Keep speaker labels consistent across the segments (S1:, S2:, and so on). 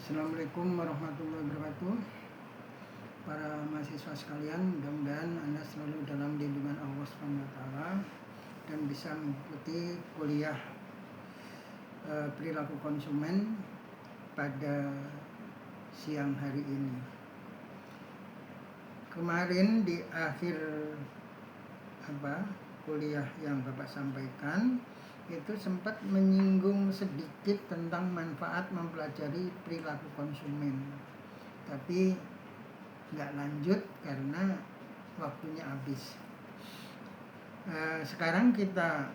S1: Assalamualaikum warahmatullahi wabarakatuh. Para mahasiswa sekalian, mudah-mudahan Anda selalu dalam lindungan Allah SWT dan bisa mengikuti kuliah perilaku konsumen pada siang hari ini. Kemarin di akhir kuliah yang Bapak sampaikan itu sempat menyinggung sedikit tentang manfaat mempelajari perilaku konsumen, tapi nggak lanjut karena waktunya habis. Sekarang kita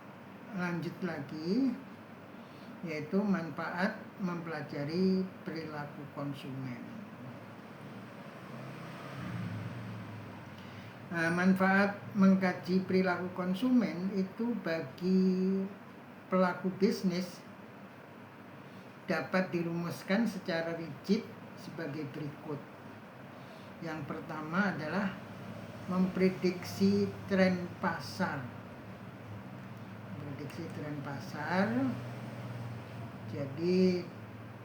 S1: lanjut lagi, yaitu manfaat mempelajari perilaku konsumen. Manfaat mengkaji perilaku konsumen itu bagi pelaku bisnis dapat dirumuskan secara rigid sebagai berikut. Yang pertama adalah memprediksi tren pasar. Memprediksi tren pasar. Jadi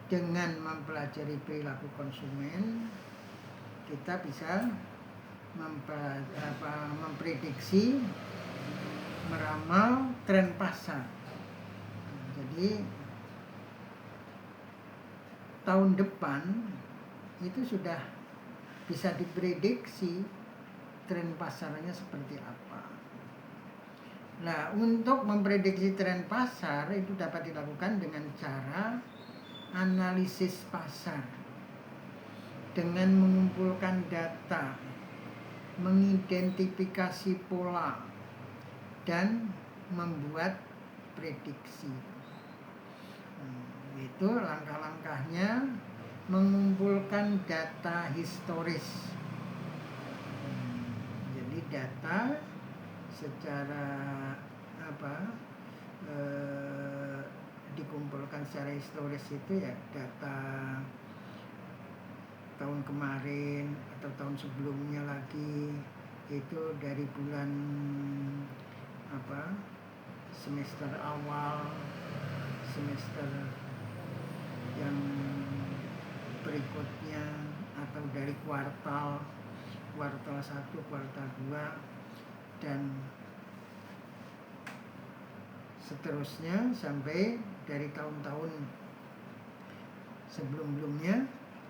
S1: dengan mempelajari perilaku konsumen, kita bisa memprediksi, meramal tren pasar. Jadi tahun depan itu sudah bisa diprediksi tren pasarnya seperti apa. Nah, untuk memprediksi tren pasar itu dapat dilakukan dengan cara analisis pasar, dengan mengumpulkan data, mengidentifikasi pola, dan membuat prediksi. Itu langkah-langkahnya: mengumpulkan data historis. Jadi data secara dikumpulkan secara historis itu ya data tahun kemarin atau tahun sebelumnya lagi, itu dari bulan semester awal, semester yang berikutnya, atau dari kuartal 1, kuartal 2, dan seterusnya sampai dari tahun-tahun sebelum-sebelumnya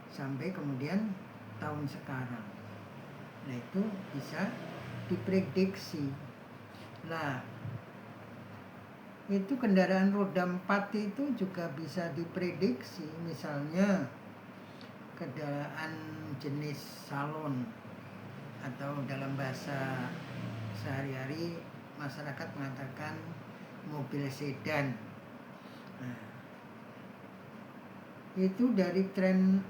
S1: sampai kemudian tahun sekarang. Nah, itu bisa diprediksi. Nah, itu kendaraan roda 4 itu juga bisa diprediksi. Misalnya kendaraan jenis salon, atau dalam bahasa sehari-hari masyarakat mengatakan mobil sedan. Nah, itu dari tren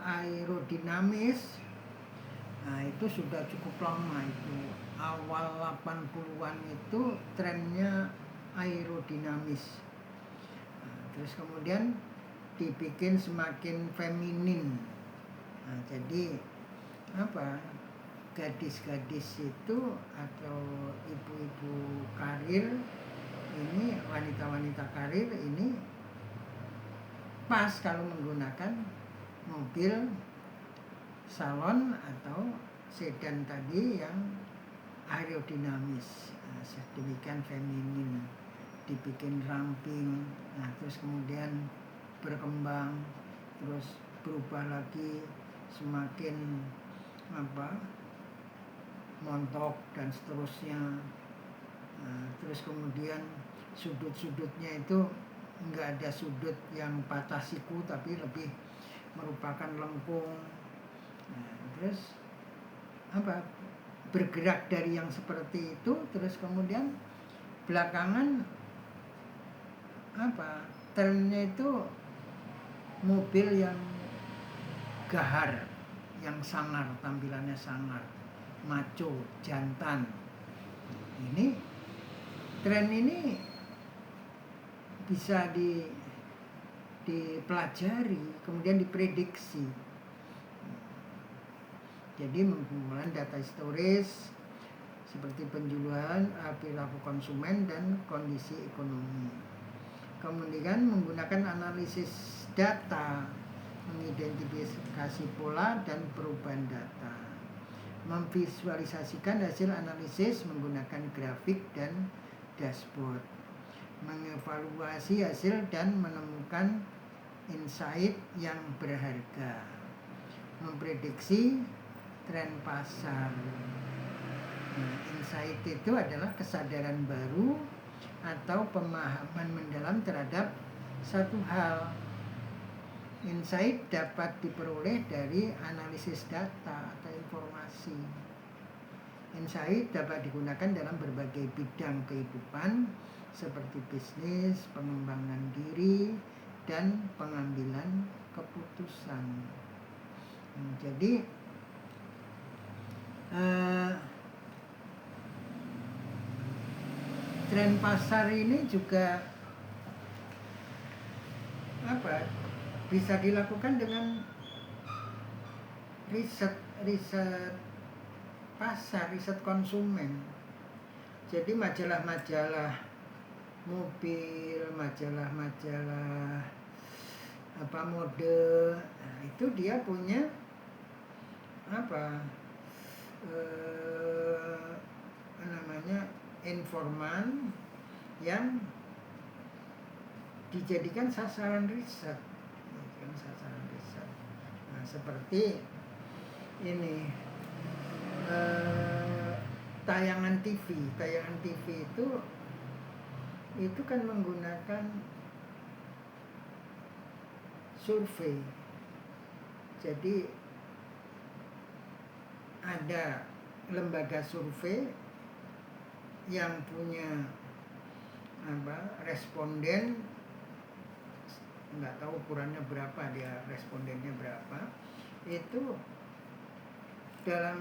S1: aerodinamis. Nah, itu sudah cukup lama. Itu awal 80-an itu trennya aerodinamis. Nah, terus kemudian dibikin semakin feminin. Nah, jadi gadis-gadis itu atau ibu-ibu karir ini, wanita-wanita karir ini pas kalau menggunakan mobil salon atau sedan tadi yang aerodinamis. Sedemikian feminin, dibikin ramping. Nah, terus kemudian berkembang, terus berubah lagi, semakin montok dan seterusnya. Nah, terus kemudian sudut-sudutnya itu enggak ada sudut yang patah siku, tapi lebih merupakan lengkung. Nah, terus bergerak dari yang seperti itu, terus kemudian belakangan trennya itu mobil yang gahar, yang sangar, tampilannya sangar, maco, jantan. Ini tren ini bisa dipelajari, kemudian diprediksi. Jadi mengumpulkan data historis seperti penjualan, perilaku konsumen, dan kondisi ekonomi. Kemudian menggunakan analisis data mengidentifikasi pola dan perubahan data, memvisualisasikan hasil analisis menggunakan grafik dan dashboard, mengevaluasi hasil dan menemukan insight yang berharga, memprediksi tren pasar. Insight itu adalah kesadaran baru atau pemahaman mendalam terhadap satu hal. Insight dapat diperoleh dari analisis data atau informasi. Insight dapat digunakan dalam berbagai bidang kehidupan seperti bisnis, pengembangan diri, dan pengambilan keputusan. Jadi tren pasar ini juga bisa dilakukan dengan riset pasar, riset konsumen. Jadi majalah-majalah mobil, majalah-majalah mode, itu dia punya informan yang dijadikan sasaran riset. Nah, seperti ini, tayangan TV itu kan menggunakan survei. Jadi ada lembaga survei yang punya responden, nggak tahu ukurannya berapa, dia respondennya berapa, itu dalam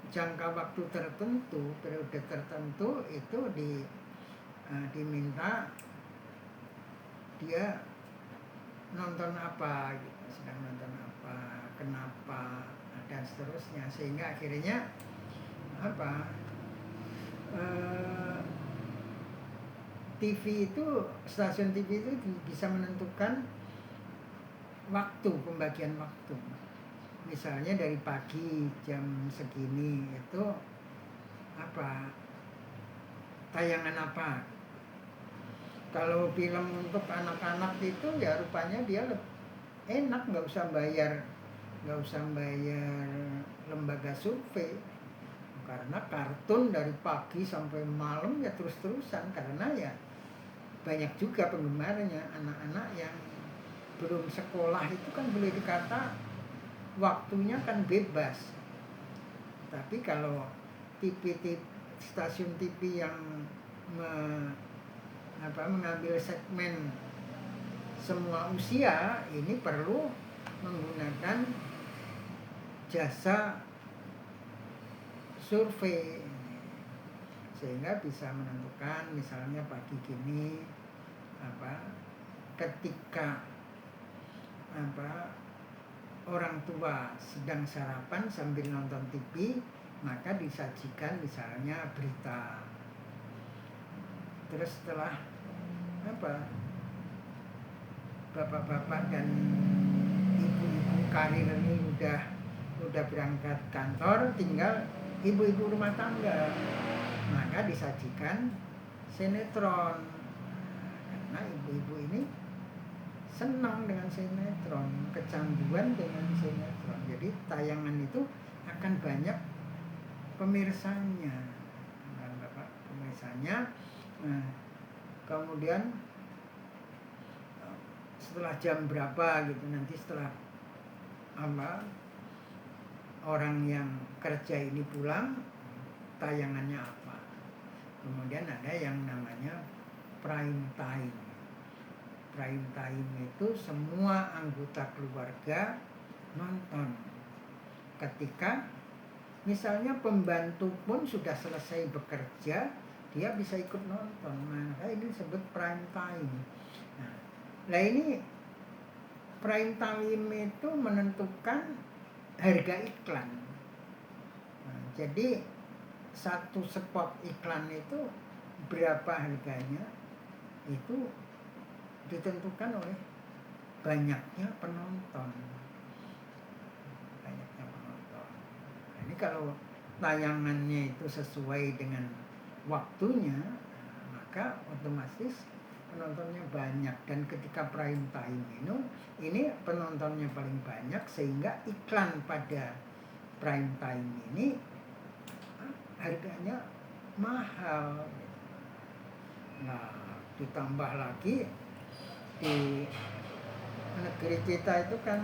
S1: jangka waktu tertentu, periode tertentu itu diminta dia nonton apa, sedang nonton apa, kenapa, dan seterusnya, sehingga akhirnya stasiun TV itu bisa menentukan pembagian waktu. Misalnya dari pagi jam segini itu tayangan apa. Kalau film untuk anak-anak itu ya rupanya dia enak, nggak usah bayar lembaga survei, karena kartun dari pagi sampai malam ya terus-terusan, karena ya banyak juga penggemarnya. Anak-anak yang belum sekolah itu kan boleh dikata waktunya kan bebas. Tapi kalau stasiun TV yang mengambil segmen semua usia, ini perlu menggunakan jasa survei, sehingga bisa menentukan misalnya pagi gini ketika orang tua sedang sarapan sambil nonton TV, maka disajikan misalnya berita. Terus setelah bapak-bapak dan ibu-ibu karir ini udah berangkat kantor, tinggal ibu-ibu rumah tangga, maka disajikan sinetron, karena ibu-ibu ini senang dengan sinetron, kecanduan dengan sinetron. Jadi tayangan itu akan banyak pemirsanya. Nah, kemudian setelah jam berapa gitu, nanti setelah orang yang kerja ini pulang, tayangannya apa. Kemudian ada yang namanya prime time. Prime time itu semua anggota keluarga nonton. Ketika misalnya pembantu pun sudah selesai bekerja, dia bisa ikut nonton. Maka ini disebut prime time. Nah ini prime time itu menentukan harga iklan. Jadi satu spot iklan itu berapa harganya, itu ditentukan oleh banyaknya penonton. Nah, ini kalau tayangannya itu sesuai dengan waktunya, maka otomatis penontonnya banyak. Dan ketika prime time ini penontonnya paling banyak, sehingga iklan pada prime time ini harganya mahal. Nah, ditambah lagi di negeri kita itu kan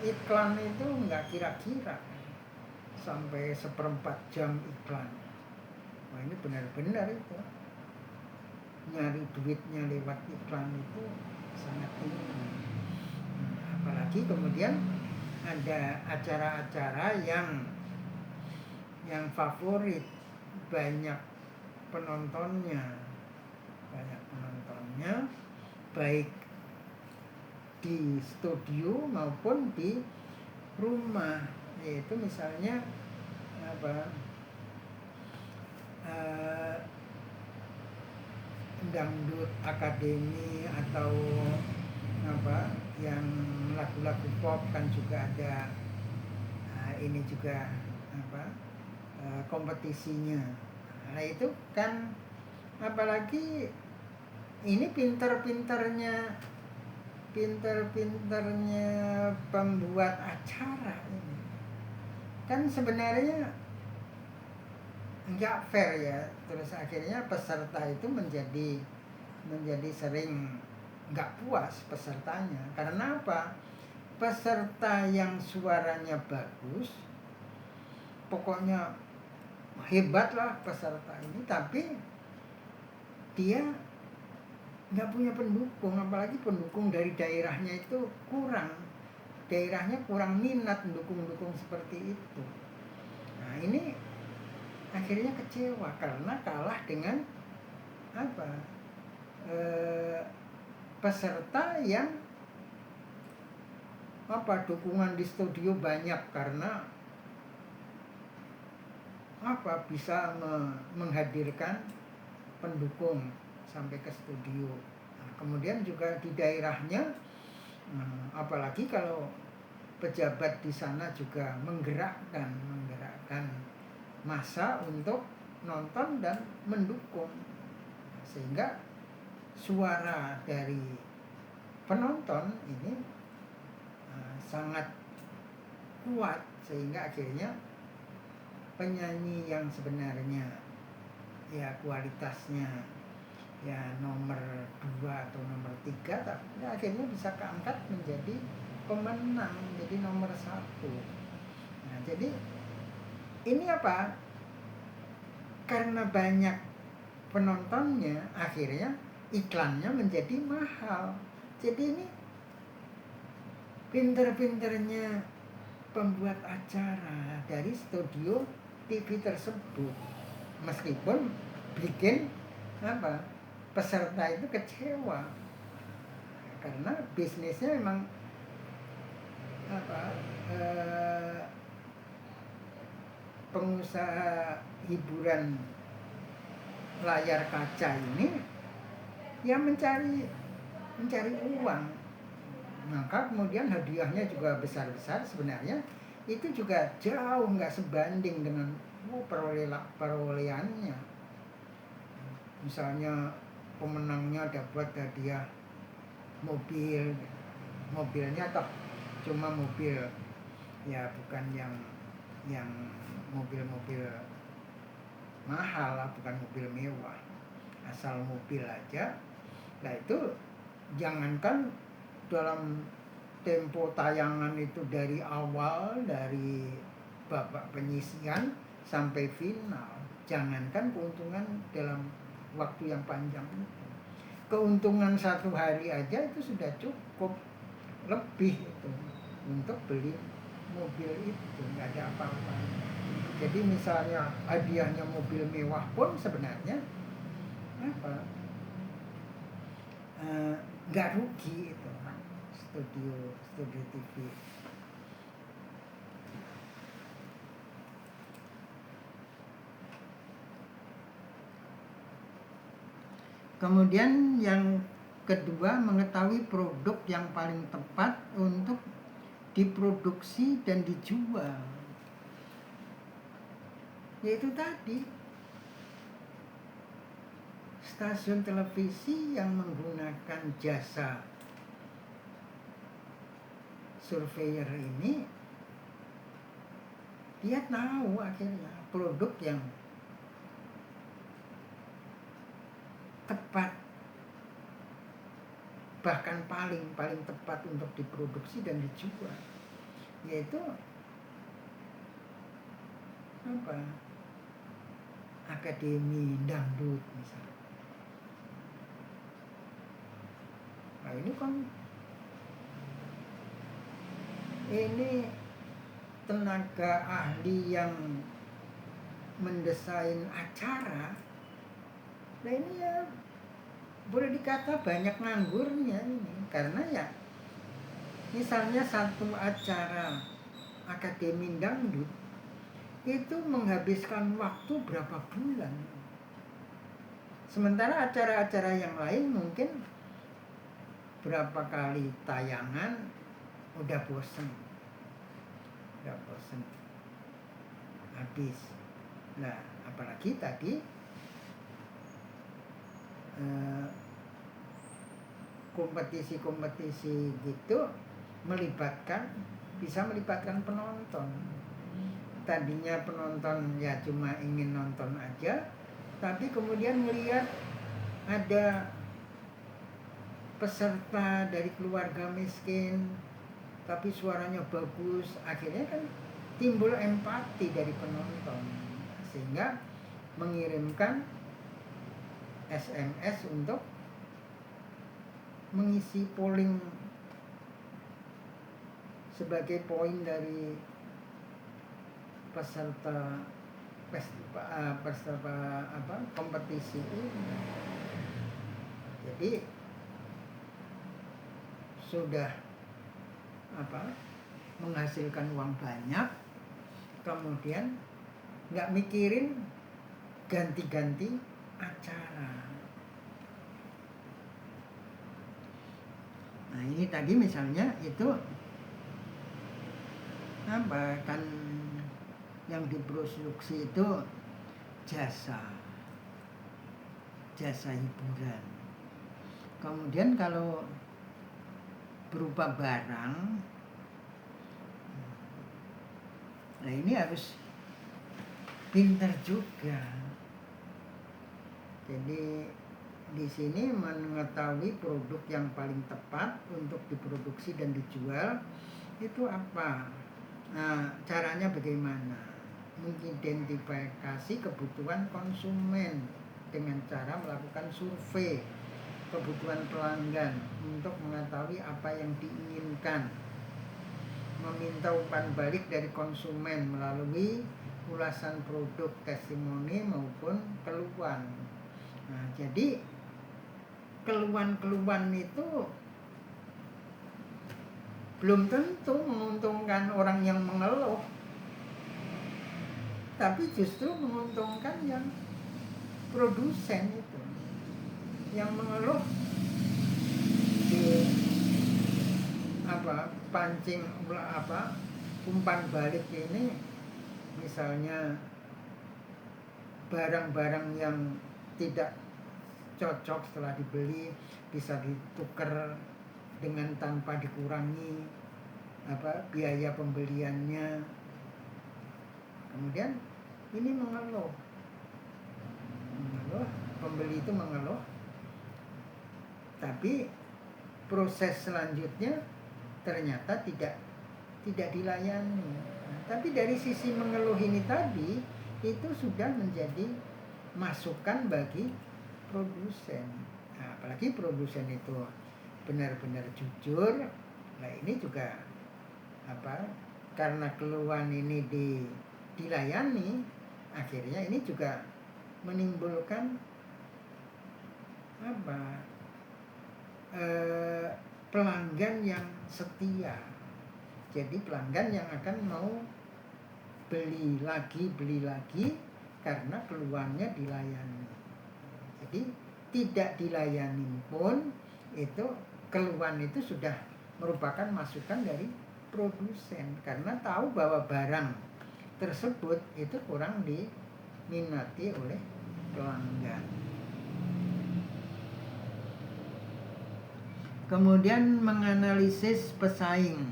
S1: iklan itu nggak kira-kira, sampai 1/4 jam iklan. Wah, ini benar-benar itu nyari duitnya lewat iklan itu sangat tinggi. Apalagi kemudian ada acara-acara yang favorit, banyak penontonnya, baik di studio maupun di rumah. Yaitu misalnya dangdut akademi atau yang lagu-lagu pop kan juga ada. Ini juga kompetisinya. Nah, itu kan apalagi ini pinter-pinternya pembuat acara ini. Kan sebenarnya nggak fair ya. Terus akhirnya peserta itu menjadi sering nggak puas pesertanya. Karena apa? Peserta yang suaranya bagus, pokoknya hebat lah peserta ini, tapi dia nggak punya pendukung, apalagi pendukung dari daerahnya itu kurang. Daerahnya kurang minat mendukung seperti itu. Nah, ini akhirnya kecewa karena kalah dengan peserta yang dukungan di studio banyak, karena bisa menghadirkan pendukung sampai ke studio. Nah, kemudian juga di daerahnya, apalagi kalau pejabat di sana juga menggerakkan massa untuk nonton dan mendukung, sehingga suara dari penonton ini sangat kuat, sehingga akhirnya penyanyi yang sebenarnya ya kualitasnya ya nomor 2 atau nomor 3, tapi akhirnya bisa keangkat menjadi pemenang, jadi nomor 1. Nah, jadi ini karena banyak penontonnya, akhirnya iklannya menjadi mahal. Jadi ini pinter-pinternya pembuat acara dari studio TV tersebut, meskipun bikin peserta itu kecewa, karena bisnisnya memang pengusaha hiburan layar kaca ini ya mencari uang. Maka kemudian hadiahnya juga besar-besar, sebenarnya itu juga jauh nggak sebanding dengan perolehannya. Misalnya pemenangnya dapat hadiah mobilnya toh cuma mobil, ya bukan yang mobil mahal lah, bukan mobil mewah, asal mobil aja. Nah, itu jangankan dalam tempo tayangan itu dari awal, dari babak penyisian sampai final, jangankan keuntungan dalam waktu yang panjang itu, keuntungan 1 hari aja itu sudah cukup lebih itu untuk beli mobil itu, nggak ada apa-apa. Jadi misalnya hadiahnya mobil mewah pun sebenarnya nggak rugi itu studio TV. Kemudian yang kedua, mengetahui produk yang paling tepat untuk diproduksi dan dijual. Yaitu tadi, stasiun televisi yang menggunakan jasa surveyor ini, dia tahu akhirnya produk yang tepat, bahkan paling tepat untuk diproduksi dan dijual, yaitu apa? Akademi Dangdut misalnya. Nah ini kan tenaga ahli yang mendesain acara. Nah ini ya boleh dikata banyak nganggurnya ini, karena ya misalnya satu acara Akademi Dangdut itu menghabiskan waktu berapa bulan, sementara acara-acara yang lain mungkin berapa kali tayangan udah bosen habis. Nah apalagi tadi kompetisi gitu bisa melibatkan penonton. Tadinya penonton ya cuma ingin nonton aja, tapi kemudian melihat ada peserta dari keluarga miskin tapi suaranya bagus, akhirnya kan timbul empati dari penonton, sehingga mengirimkan SMS untuk mengisi polling sebagai poin dari peserta kompetisi ini. Jadi sudah menghasilkan uang banyak, kemudian nggak mikirin ganti-ganti acara. Nah ini tadi misalnya itu kan yang diproduksi itu jasa hiburan. Kemudian kalau berupa barang, nah ini harus pintar juga. Jadi di sini mengetahui produk yang paling tepat untuk diproduksi dan dijual itu apa. Nah caranya bagaimana? Mengidentifikasi kebutuhan konsumen dengan cara melakukan survei kebutuhan pelanggan untuk mengetahui apa yang diinginkan, meminta umpan balik dari konsumen melalui ulasan produk, testimoni maupun keluhan. Nah jadi keluhan itu belum tentu menguntungkan orang yang mengeluh, tapi justru menguntungkan yang produsen itu. Yang mengeluh pancing umpan balik ini, misalnya barang-barang yang tidak cocok setelah dibeli bisa ditukar dengan tanpa dikurangi biaya pembeliannya. Kemudian ini mengeluh, pembeli itu mengeluh, tapi proses selanjutnya ternyata tidak dilayani. Tapi dari sisi mengeluh ini tadi itu sudah menjadi masukan bagi produsen. Nah, apalagi produsen itu benar-benar jujur. Nah ini juga karena keluhan ini dilayani, akhirnya ini juga menimbulkan pelanggan yang setia. Jadi pelanggan yang akan mau beli lagi karena keluhannya dilayani. Jadi tidak dilayani pun itu keluhan itu sudah merupakan masukan dari produsen, karena tahu bahwa barang tersebut itu kurang diminati oleh pelanggan. Kemudian menganalisis pesaing,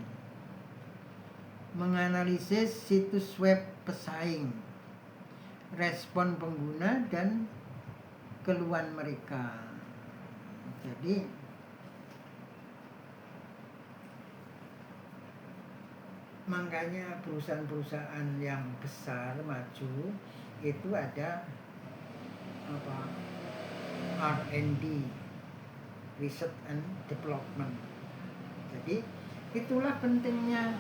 S1: menganalisis situs web pesaing, respon pengguna dan keluhan mereka. Jadi makanya perusahaan-perusahaan yang besar maju itu ada R&D, Research and Development. Jadi itulah pentingnya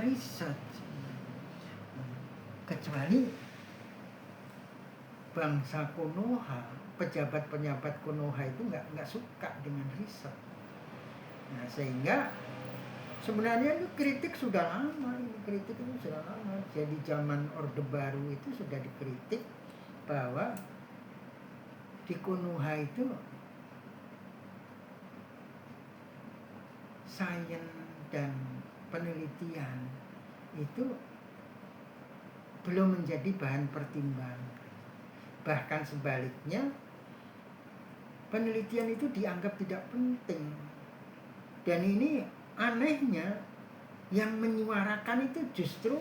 S1: riset. Kecuali bangsa Konoha, pejabat-pejabat Konoha itu nggak suka dengan riset. Nah, sehingga sebenarnya itu kritik sudah lama. Jadi zaman Orde Baru itu sudah dikritik bahwa di Konoha itu sains dan penelitian itu belum menjadi bahan pertimbangan. Bahkan sebaliknya, penelitian itu dianggap tidak penting. Dan ini anehnya, yang menyuarakan itu justru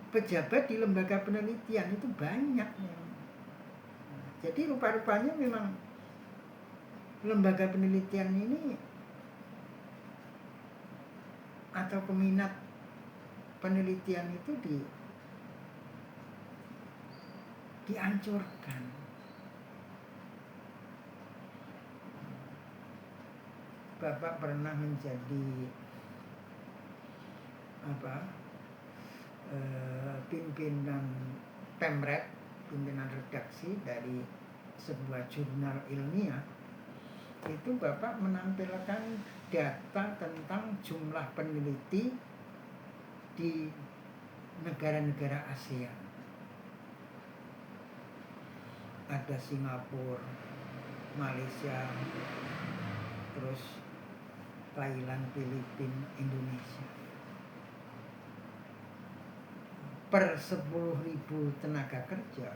S1: pejabat di lembaga penelitian itu banyak. Jadi rupa-rupanya memang lembaga penelitian ini atau peminat penelitian itu dihancurkan. Bapak pernah menjadi pimpinan Pemret, pimpinan redaksi dari sebuah jurnal ilmiah. Itu Bapak menampilkan data tentang jumlah peneliti di negara-negara ASEAN. Ada Singapura, Malaysia, terus Thailand, Filipina, Indonesia. Per 10.000 tenaga kerja,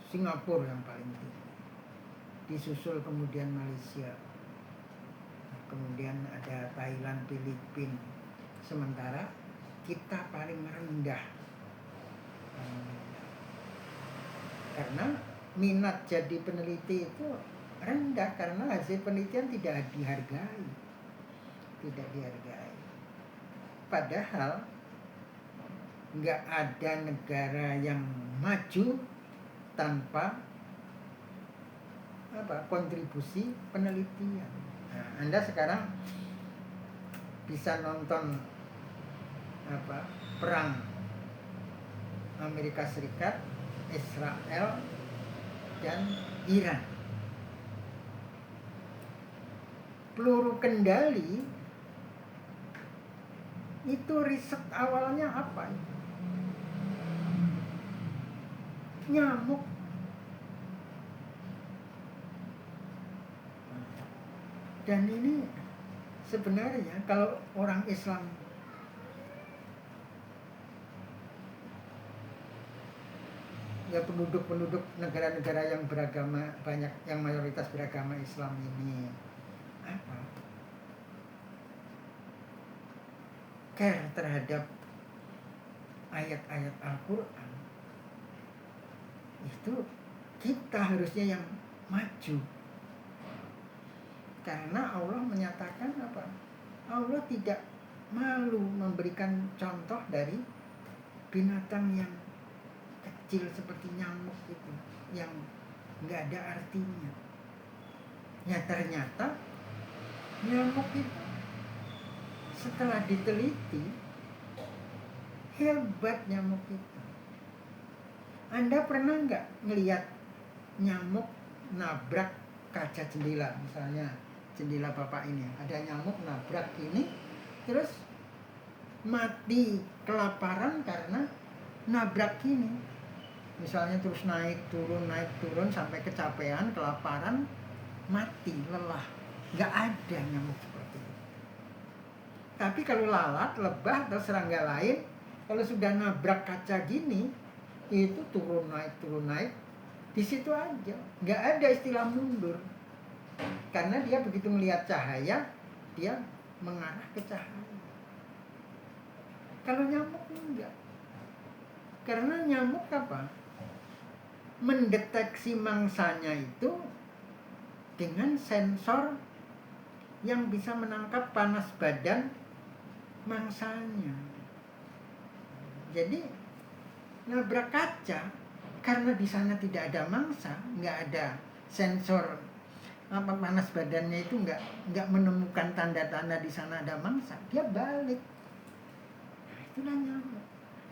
S1: Singapura yang paling tinggi, disusul kemudian Malaysia, kemudian ada Thailand, Filipina. Sementara kita paling rendah, karena minat jadi peneliti itu rendah, karena hasil penelitian tidak dihargai. Padahal nggak ada negara yang maju tanpa kontribusi penelitian. Nah, Anda sekarang bisa nonton perang Amerika Serikat, Israel, dan Iran. Peluru kendali itu riset awalnya apa? Nyamuk. Dan ini sebenarnya kalau orang Islam ya, penduduk negara-negara yang beragama banyak, yang mayoritas beragama Islam ini care terhadap ayat-ayat Al-Quran, itu kita harusnya yang maju. Karena Allah menyatakan Allah tidak malu memberikan contoh dari binatang yang kecil seperti nyamuk itu, yang nggak ada artinya. Ya ternyata nyamuk itu setelah diteliti hebat nyamuk itu. Anda pernah nggak ngelihat nyamuk nabrak kaca jendela, misalnya jendela Bapak ini, ada nyamuk nabrak ini, terus mati kelaparan karena nabrak ini, misalnya terus naik turun sampai kecapean, kelaparan, mati, lelah. Nggak ada nyamuk seperti itu. Tapi kalau lalat, lebah atau serangga lain, kalau sudah nabrak kaca gini, itu turun naik, di situ aja, nggak ada istilah mundur, karena dia begitu melihat cahaya, dia mengarah ke cahaya. Kalau nyamuk enggak, karena nyamuk apa? Mendeteksi mangsanya itu dengan sensor yang bisa menangkap panas badan mangsanya. Jadi nabrak kaca karena di sana tidak ada mangsa, nggak ada sensor apa panas badannya itu nggak menemukan tanda-tanda di sana ada mangsa, dia balik. Nah, itulah nyamuk.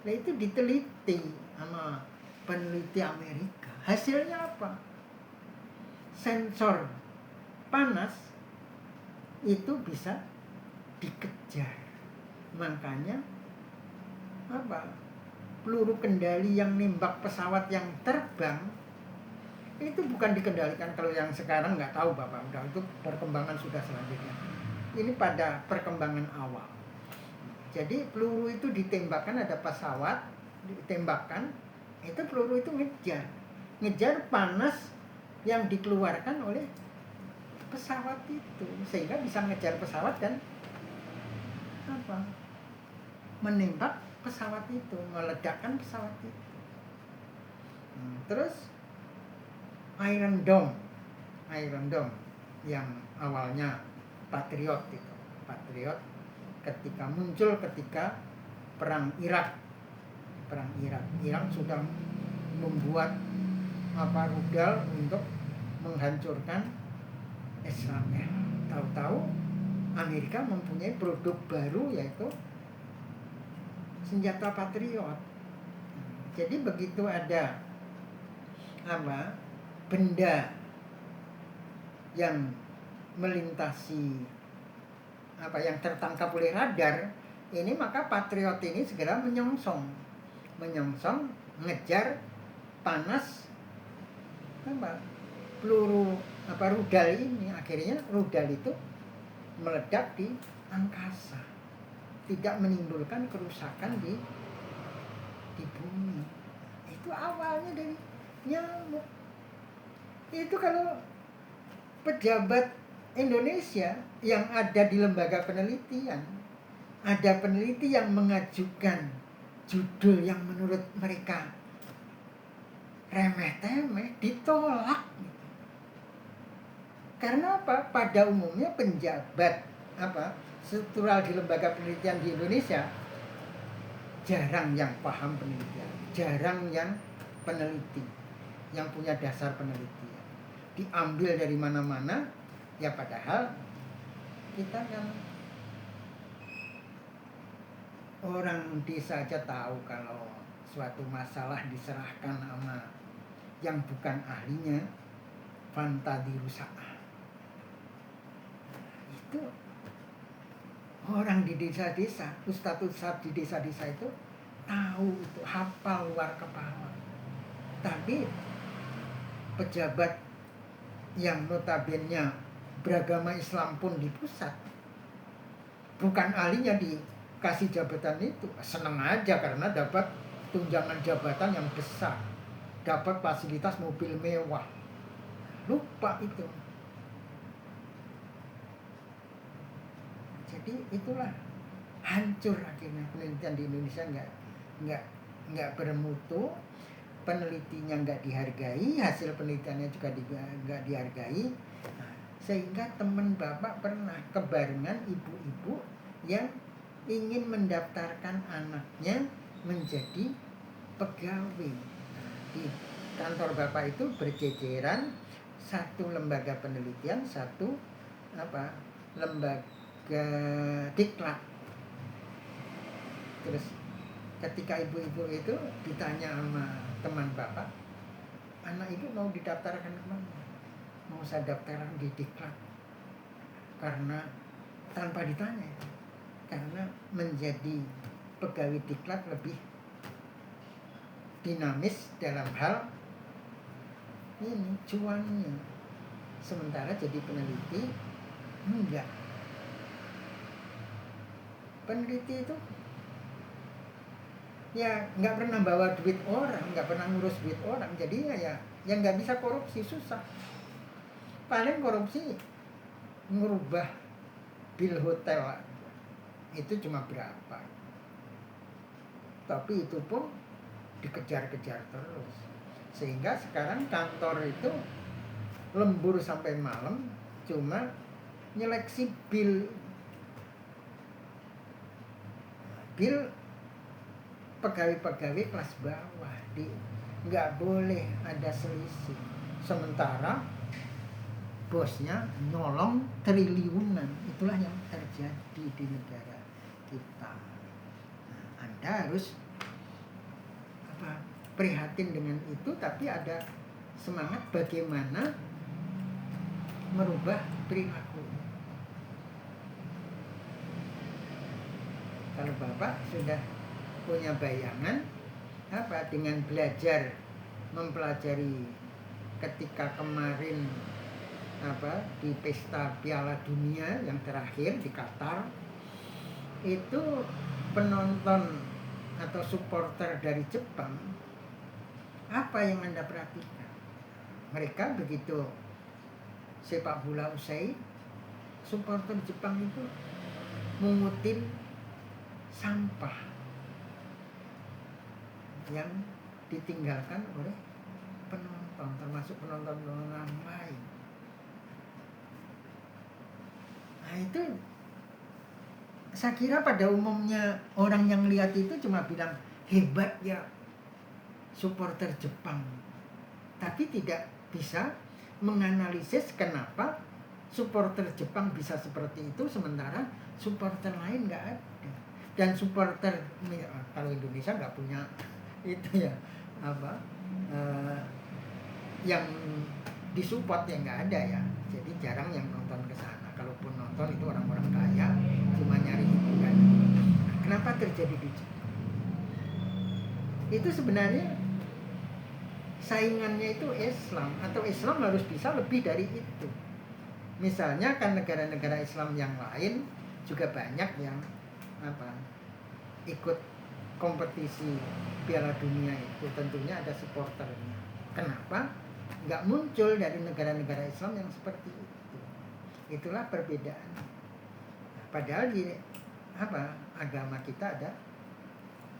S1: Nah, itu diteliti sama peneliti Amerika. Hasilnya apa? Sensor panas itu bisa dikejar. Makanya apa? Peluru kendali yang nembak pesawat yang terbang itu bukan dikendalikan, kalau yang sekarang nggak tahu Bapak, udah itu perkembangan sudah selanjutnya. Ini pada perkembangan awal. Jadi peluru itu ditembakkan, ada pesawat ditembakkan, itu peluru itu ngejar panas yang dikeluarkan oleh pesawat itu, sehingga bisa ngejar pesawat dan apa? Menembak pesawat itu, meledakkan pesawat itu. Terus Iron Dome yang awalnya Patriot itu, Patriot ketika muncul ketika perang Irak, Irak sudah membuat rudal untuk menghancurkan Israel. Tahu-tahu Amerika mempunyai produk baru, yaitu senjata Patriot. Jadi begitu ada benda yang melintasi yang tertangkap oleh radar ini, maka Patriot ini segera menyongsong ngejar panas peluru rudal ini. Akhirnya rudal itu meledak di angkasa, tidak menimbulkan kerusakan di bumi. Itu awalnya dari nyamuk. Itu kalau pejabat Indonesia yang ada di lembaga penelitian, ada peneliti yang mengajukan judul yang menurut mereka remeh-temeh, ditolak. Karena apa? Pada umumnya penjabat struktural di lembaga penelitian di Indonesia jarang yang paham penelitian, jarang yang peneliti, yang punya dasar penelitian. Diambil dari mana-mana, ya padahal kita kan orang desa aja tahu kalau suatu masalah diserahkan sama yang bukan ahlinya, fantadirusa'a. Itu orang di desa-desa, ustadz-ustadz di desa-desa itu tahu, itu hafal luar kepala. Tapi pejabat yang notabene beragama Islam pun di pusat, bukan ahlinya, dikasih jabatan itu senang aja karena dapat tunjangan jabatan yang besar, dapat fasilitas mobil mewah. Lupa itu. Jadi itulah hancur akhirnya penelitian di Indonesia, nggak bermutu, penelitinya nggak dihargai, hasil penelitiannya juga nggak dihargai. Sehingga teman Bapak pernah kebarengan ibu-ibu yang ingin mendaftarkan anaknya menjadi pegawai. Di kantor Bapak itu berjejeran, satu lembaga penelitian, satu lembaga diklat. Terus ketika ibu-ibu itu ditanya sama teman Bapak, anak ibu mau didaftarkan kemana? Mau saya daftarkan di diklat. Karena tanpa ditanya, karena menjadi pegawai diklat lebih dinamis dalam hal ini cuannya. sementara jadi peneliti enggak. Peneliti itu ya nggak pernah bawa duit orang, nggak pernah ngurus duit orang, jadi ya yang nggak bisa korupsi, susah. Paling korupsi merubah bil hotel itu cuma berapa, tapi itu pun dikejar-kejar terus, sehingga sekarang kantor itu lembur sampai malam cuma nyeleksi bil pegawai-pegawai kelas bawah, nggak boleh ada selisih, sementara bosnya nyolong triliunan. Itulah yang terjadi di negara kita. Nah, Anda harus prihatin dengan itu, tapi ada semangat bagaimana merubah perilaku. Kalau Bapak sudah punya bayangan dengan belajar mempelajari ketika kemarin di pesta Piala Dunia yang terakhir di Qatar, itu penonton atau supporter dari Jepang, apa yang Anda perhatikan? Mereka begitu sepak bola usai, supporter Jepang itu mengutin sampah yang ditinggalkan oleh penonton, termasuk penonton lain. Nah itu saya kira pada umumnya orang yang lihat itu cuma bilang hebat ya supporter Jepang, tapi tidak bisa menganalisis kenapa supporter Jepang bisa seperti itu sementara supporter lain nggak ada. Dan supporter kalau Indonesia nggak punya itu ya yang disupport yang nggak ada ya, jadi jarang yang nonton ke sana. Kalaupun nonton itu orang-orang kaya, cuma nyari hiburan. Kenapa terjadi di Jepang? Itu sebenarnya saingannya itu Islam, atau Islam harus bisa lebih dari itu. Misalnya kan negara-negara Islam yang lain juga banyak yang ikut kompetisi Piala Dunia itu, tentunya ada supporternya. Kenapa nggak muncul dari negara-negara Islam yang seperti itu? Itulah perbedaan. Padahal di agama kita ada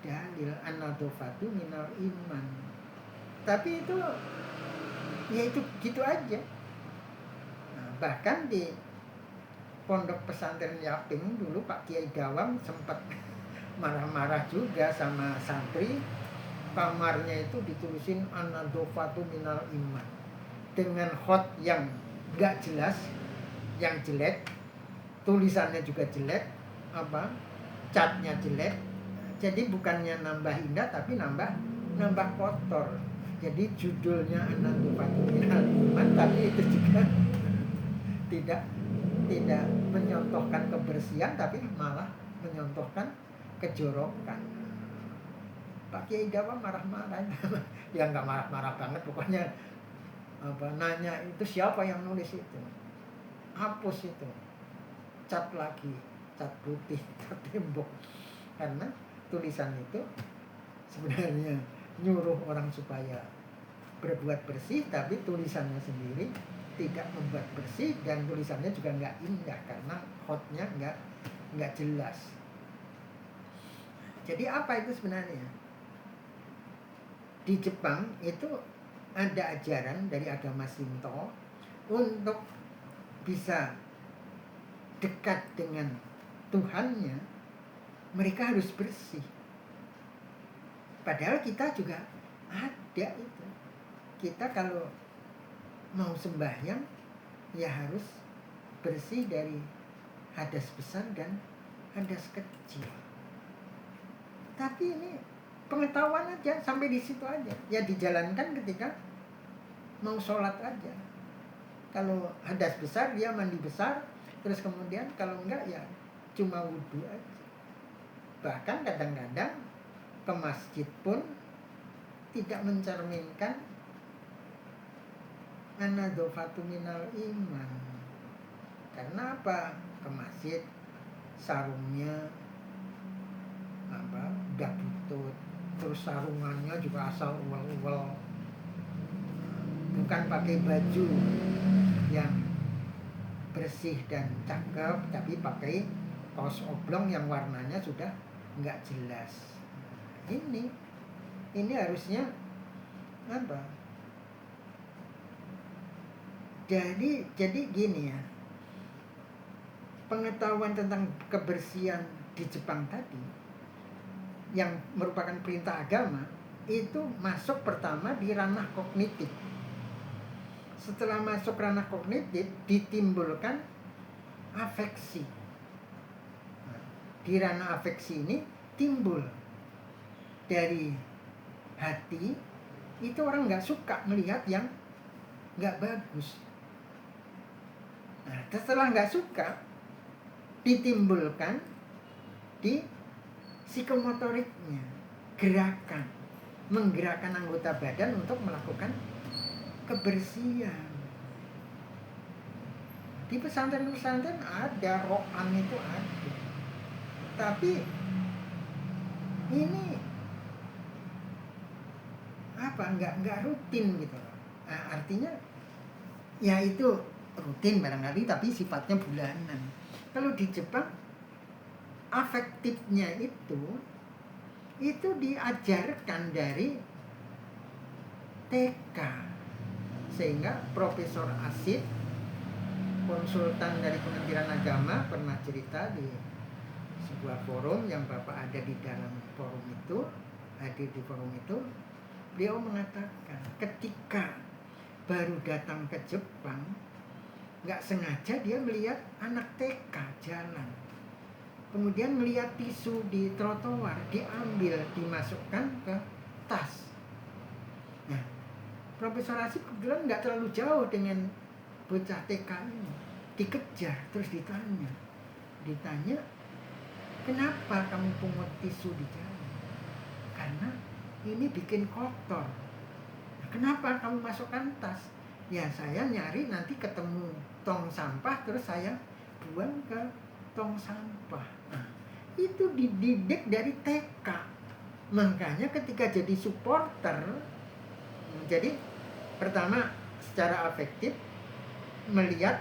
S1: dalil an-nadhafatu minal iman, tapi itu ya itu gitu aja. Nah, bahkan di pondok pesantren Yaping dulu Pak Kiai Dawam sempat marah-marah juga sama santri, kamarnya itu ditulisin an-nadhafatu minal iman dengan hot yang gak jelas, yang jelek, tulisannya juga jelek, catnya jelek. Jadi bukannya nambah indah tapi nambah kotor. Jadi judulnya an-nadhafatu minal iman, tapi itu juga tidak menyontohkan kebersihan, tapi malah menyontohkan kejorokan. Pak Kiai Dawam marah-marah. Ya nggak marah-marah banget, pokoknya nanya itu siapa yang nulis itu, hapus itu, cat lagi, cat putih, cat tembok, karena tulisan itu sebenarnya nyuruh orang supaya berbuat bersih, tapi tulisannya sendiri tidak membuat bersih, dan tulisannya juga nggak indah karena hotnya nggak jelas. Jadi apa itu sebenarnya? Di Jepang itu ada ajaran dari agama Shinto untuk bisa dekat dengan Tuhannya, mereka harus bersih. Padahal kita juga ada itu. Kita kalau mau sembahyang ya harus bersih dari hadas besar dan hadas kecil. Tapi ini pengetahuan aja, sampai di situ aja. Ya dijalankan ketika mau sholat aja. Kalau hadas besar dia mandi besar, terus kemudian kalau enggak ya cuma wudhu aja. Bahkan kadang-kadang ke masjid pun tidak mencerminkan An-nadhofatu minal iman. Karena apa? Ke masjid sarungnya udah butut, terus sarungannya juga asal uwel-uwel, bukan pakai baju yang bersih dan cakep, tapi pakai kaos oblong yang warnanya sudah nggak jelas. Ini harusnya apa? Jadi gini ya, pengetahuan tentang kebersihan di Jepang tadi yang merupakan perintah agama itu masuk pertama di ranah kognitif. Setelah masuk ranah kognitif ditimbulkan afeksi. Di ranah afeksi ini timbul dari hati, itu orang nggak suka melihat yang nggak bagus. Nah, setelah nggak suka ditimbulkan di psikomotoriknya, gerakan, menggerakkan anggota badan untuk melakukan kebersihan. Di pesantren-pesantren ada, rokan itu ada, tapi ini nggak rutin gitu. Nah, artinya ya itu rutin barangkali tapi sifatnya bulanan. Kalau di Jepang afektifnya itu diajarkan dari TK, sehingga Profesor Asid, konsultan dari Kementerian Agama, pernah cerita di sebuah forum yang Bapak ada di dalam forum itu, hadir di forum itu. Beliau mengatakan ketika baru datang ke Jepang, nggak sengaja dia melihat anak TK jalan, kemudian melihat tisu di trotoar, diambil, dimasukkan ke tas. Nah, Profesor Asif kebetulan nggak terlalu jauh dengan bocah TK ini, dikejar terus ditanya, kenapa kamu pungut tisu di jalan? Karena ini bikin kotor. Nah, kenapa kamu masukkan tas? Ya saya nyari nanti ketemu tong sampah terus saya buang ke tong sampah. Nah, itu dididik dari TK. Makanya ketika jadi supporter, jadi pertama secara afektif melihat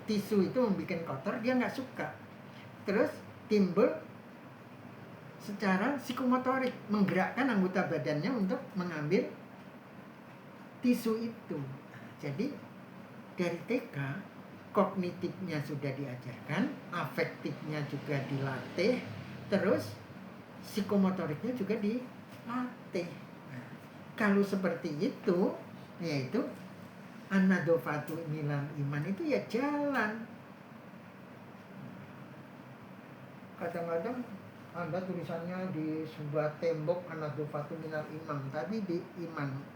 S1: tisu itu membuat kotor, dia nggak suka. Terus timbul secara psikomotorik, menggerakkan anggota badannya untuk mengambil tisu itu. Jadi dari TK kognitifnya sudah diajarkan, afektifnya juga dilatih, terus psikomotoriknya juga dilatih. Nah, kalau seperti itu, yaitu an-nadhofatu minal iman, itu ya jalan. Kadang-kadang ada tulisannya di sebuah tembok an-nadhofatu minal iman,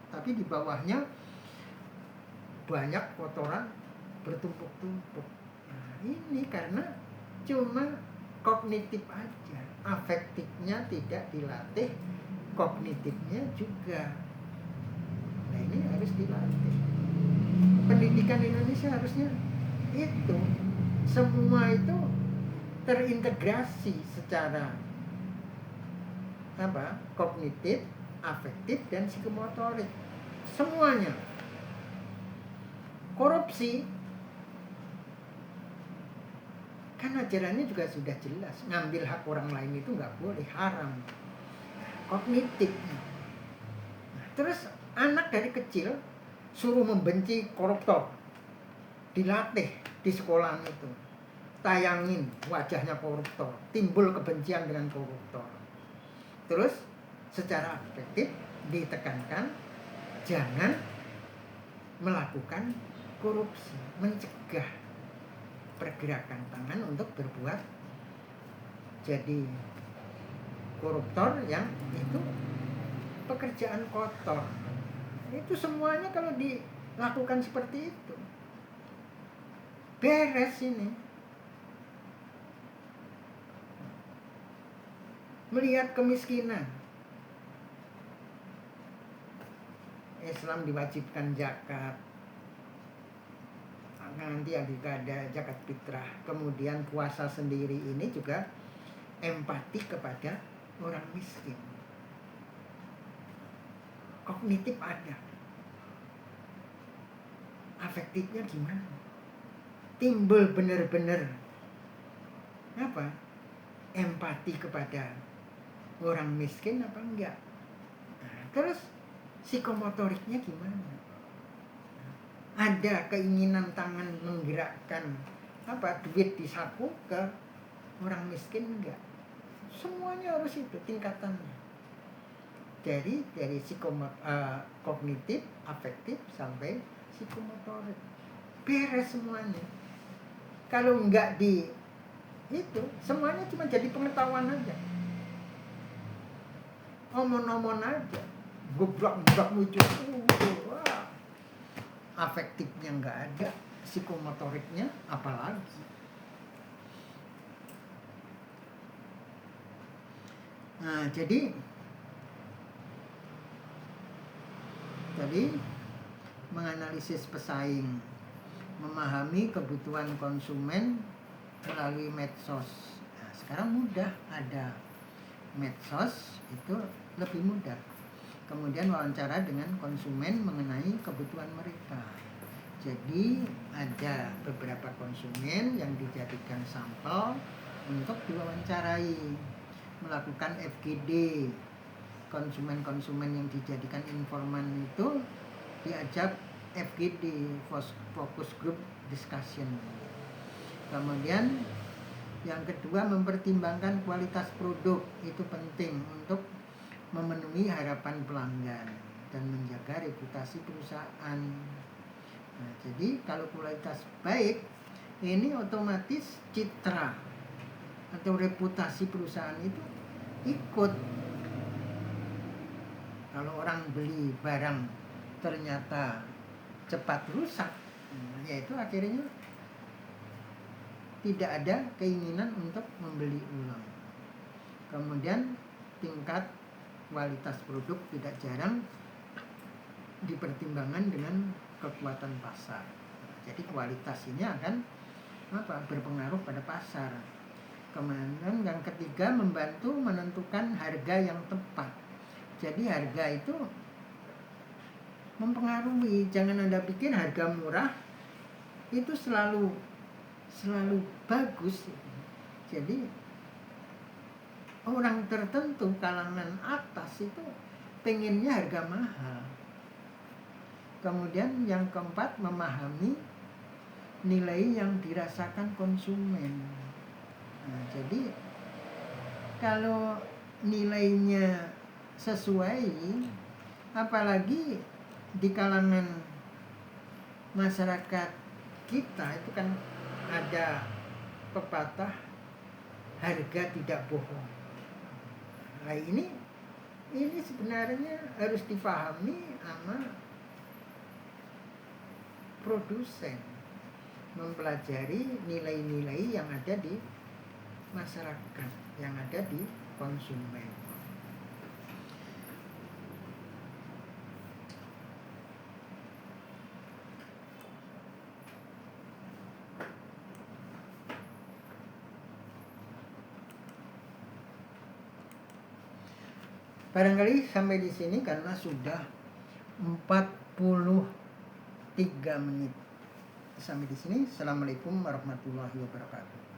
S1: tapi di bawahnya banyak kotoran bertumpuk-tumpuk. Nah, ini karena cuma kognitif aja, afektifnya tidak dilatih, kognitifnya juga. Nah, ini harus dilatih. Pendidikan Indonesia harusnya itu, semua itu terintegrasi secara kognitif, afektif, dan psikomotorik, semuanya. Korupsi kan ajarannya juga sudah jelas, ngambil hak orang lain itu nggak boleh, haram. Kognitif. Nah, terus anak dari kecil suruh membenci koruptor, dilatih di sekolahan itu, tayangin wajahnya koruptor, timbul kebencian dengan koruptor. Terus secara afektif ditekankan jangan melakukan korupsi, mencegah pergerakan tangan untuk berbuat jadi koruptor yang itu pekerjaan kotor. Itu semuanya kalau dilakukan seperti itu, beres ini. Melihat kemiskinan, Islam diwajibkan zakat, nanti ada zakat fitrah. Kemudian puasa sendiri ini juga empati kepada orang miskin. Kognitif ada, afektifnya gimana? Timbul benar-benar apa? Empati kepada orang miskin apa enggak? Nah, terus psikomotoriknya gimana? Ada keinginan tangan menggerakkan duit di saku ke orang miskin enggak? Semuanya harus itu tingkatannya. Dari kognitif, afektif sampai psikomotorik. Beres semuanya. Kalau enggak di itu, semuanya cuma jadi pengetahuan aja. Omon-omon aja. Gebrak-gebrak muncul. Afektifnya enggak ada, psikomotoriknya apalagi. Nah, jadi menganalisis pesaing, memahami kebutuhan konsumen melalui medsos. Nah, sekarang mudah, ada medsos itu lebih mudah. Kemudian wawancara dengan konsumen mengenai kebutuhan mereka. Jadi ada beberapa konsumen yang dijadikan sampel untuk diwawancarai, melakukan FGD. Konsumen-konsumen yang dijadikan informan itu diajak FGD, focus group discussion. Kemudian yang kedua, mempertimbangkan kualitas produk. Itu penting untuk memenuhi harapan pelanggan dan menjaga reputasi perusahaan. Nah, jadi kalau kualitas baik, ini otomatis citra atau reputasi perusahaan itu ikut. Kalau orang beli barang ternyata cepat rusak, yaitu akhirnya tidak ada keinginan untuk membeli ulang. Kemudian tingkat kualitas produk tidak jarang dipertimbangkan dengan kekuatan pasar. Jadi kualitas ini akan berpengaruh pada pasar. Kemudian yang ketiga, membantu menentukan harga yang tepat. Jadi harga itu mempengaruhi. Jangan Anda pikir harga murah itu selalu bagus. Jadi orang tertentu kalangan atas itu pengennya harga mahal. Kemudian yang keempat, memahami nilai yang dirasakan konsumen. Nah, jadi kalau nilainya sesuai, apalagi di kalangan masyarakat kita itu kan ada pepatah harga tidak bohong. Nah, ini sebenarnya harus dipahami sama produsen, mempelajari nilai-nilai yang ada di masyarakat, yang ada di konsumen. Barangkali sampai di sini karena sudah 43 menit. Sampai di sini. Assalamualaikum warahmatullahi wabarakatuh.